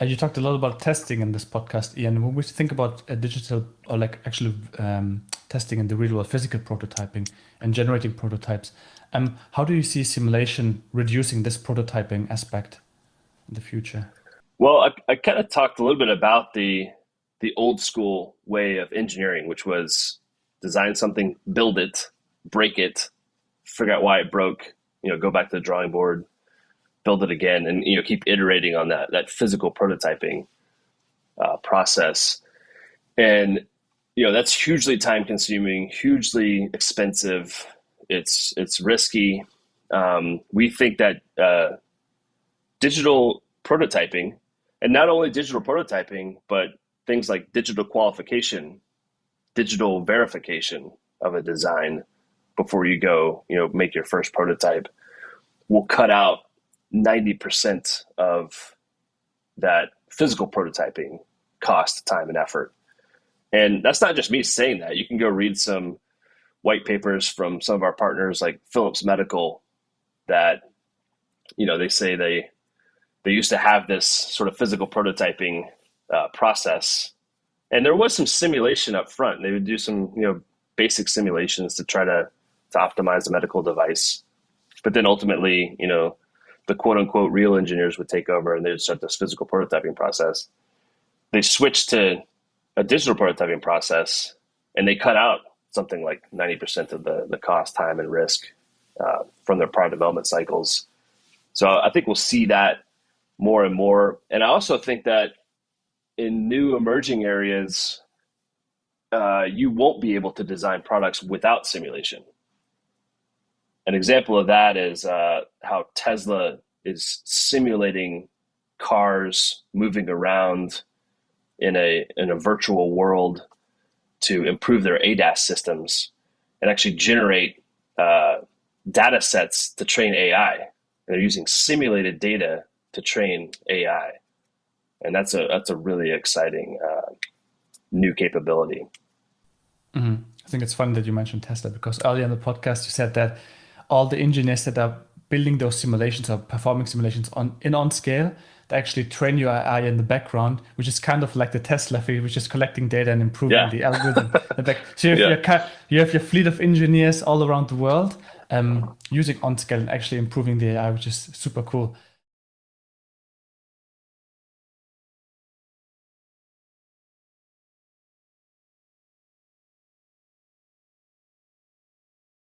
You talked a lot about testing in this podcast, Ian. When we think about digital or like actually testing in the real world, physical prototyping and generating prototypes, how do you see simulation reducing this prototyping aspect in the future? Well, I kind of talked a little bit about the old school way of engineering, which was design something, build it, break it, figure out why it broke, go back to the drawing board, build it again, and keep iterating on that physical prototyping process. And that's hugely time consuming, hugely expensive. It's risky. We think that digital prototyping, and not only digital prototyping, but things like digital qualification, digital verification of a design before you go, make your first prototype, will cut out 90% of that physical prototyping cost, time, and effort. And that's not just me saying that. You can go read some white papers from some of our partners like Philips Medical that, they say they used to have this sort of physical prototyping process. And there was some simulation up front. They would do some, basic simulations to try to optimize the medical device. But then ultimately, the quote unquote real engineers would take over and they'd start this physical prototyping process. They switched to a digital prototyping process and they cut out something like 90% of the cost, time, and risk from their product development cycles. So I think we'll see that more and more. And I also think that in new emerging areas, you won't be able to design products without simulation. An example of that is how Tesla is simulating cars moving around in a virtual world to improve their ADAS systems and actually generate data sets to train AI. And they're using simulated data to train AI. And that's a really exciting new capability. I think it's funny that you mentioned Tesla because earlier in the podcast you said that all the engineers that are building those simulations or performing simulations in OnScale, they actually train your AI in the background, which is kind of like the Tesla field, which is collecting data and improving Yeah. the algorithm. So Yeah. you have your fleet of engineers all around the world using OnScale and actually improving the AI, which is super cool.